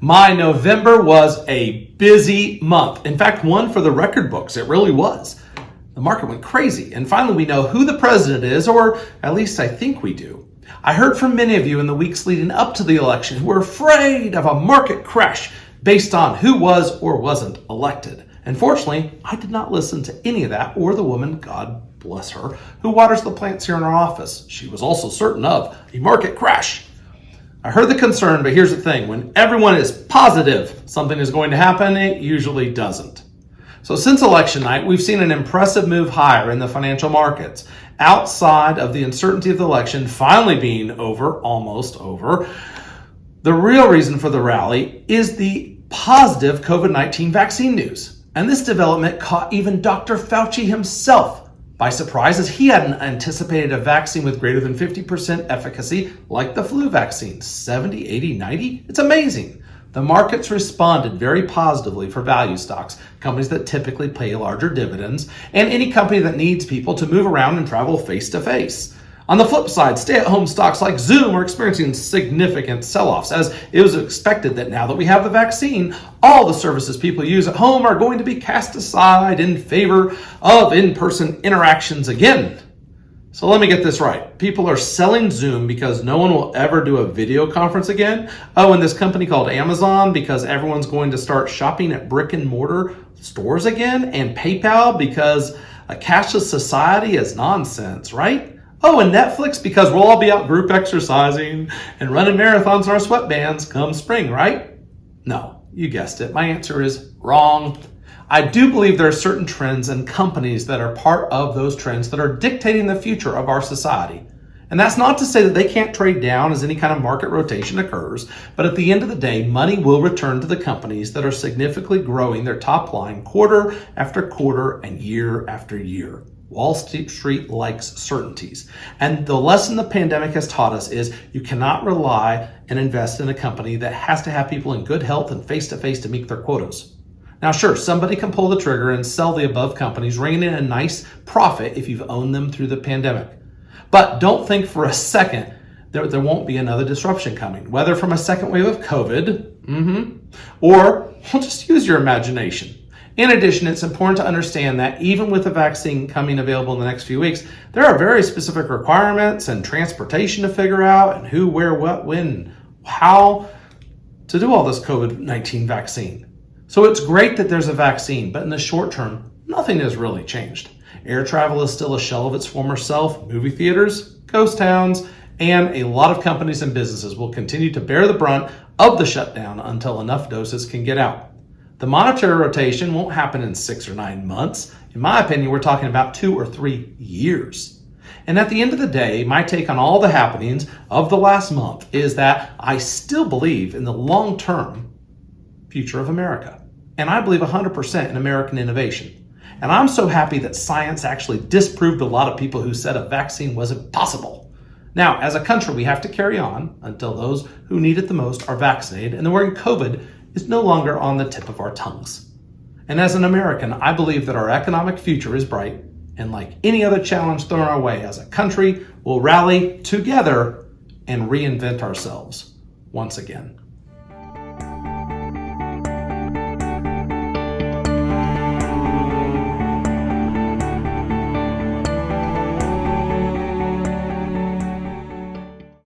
My November was a busy month. In fact, one for the record books. It really was. The market went crazy, and finally we know who the president is, or at least I think we do. I heard from many of you in the weeks leading up to the election who were afraid of a market crash based on who was or wasn't elected. Unfortunately, I did not listen to any of that or the woman, God bless her, who waters the plants here in our office. She was also certain of a market crash. I heard the concern, but here's the thing. When everyone is positive something is going to happen, it usually doesn't. So since election night, we've seen an impressive move higher in the financial markets. Outside of the uncertainty of the election finally being over, almost over, the real reason for the rally is the positive COVID-19 vaccine news. And this development caught even Dr. Fauci himself by surprise, as he hadn't anticipated a vaccine with greater than 50% efficacy like the flu vaccine. 70, 80, 90? It's amazing. The markets responded very positively for value stocks, companies that typically pay larger dividends, and any company that needs people to move around and travel face to face. On the flip side, stay-at-home stocks like Zoom are experiencing significant sell-offs, as it was expected that now that we have the vaccine, all the services people use at home are going to be cast aside in favor of in-person interactions again. So let me get this right. People are selling Zoom because no one will ever do a video conference again. Oh, and this company called Amazon because everyone's going to start shopping at brick and mortar stores again, and PayPal because a cashless society is nonsense, right? Oh, and Netflix because we'll all be out group exercising and running marathons in our sweatbands come spring, right? No, you guessed it. My answer is wrong. I do believe there are certain trends and companies that are part of those trends that are dictating the future of our society. And that's not to say that they can't trade down as any kind of market rotation occurs, but at the end of the day, money will return to the companies that are significantly growing their top line quarter after quarter and year after year. Wall Street likes certainties. And the lesson the pandemic has taught us is you cannot rely and invest in a company that has to have people in good health and face-to-face to meet their quotas. Now, sure, somebody can pull the trigger and sell the above companies, ringing in a nice profit if you've owned them through the pandemic. But don't think for a second there won't be another disruption coming, whether from a second wave of COVID, or we'll just use your imagination. In addition, it's important to understand that even with the vaccine coming available in the next few weeks, there are very specific requirements and transportation to figure out and who, where, what, when, how to do all this COVID-19 vaccine. So it's great that there's a vaccine, but in the short term, nothing has really changed. Air travel is still a shell of its former self. Movie theaters, ghost towns, and a lot of companies and businesses will continue to bear the brunt of the shutdown until enough doses can get out. The monetary rotation won't happen in 6 or 9 months. In my opinion, we're talking about 2 or 3 years. And at the end of the day, my take on all the happenings of the last month is that I still believe in the long-term future of America. And I believe 100% in American innovation. And I'm so happy that science actually disproved a lot of people who said a vaccine wasn't possible. Now, as a country, we have to carry on until those who need it the most are vaccinated, and the word COVID is no longer on the tip of our tongues. And as an American, I believe that our economic future is bright, and like any other challenge thrown our way as a country, we'll rally together and reinvent ourselves once again.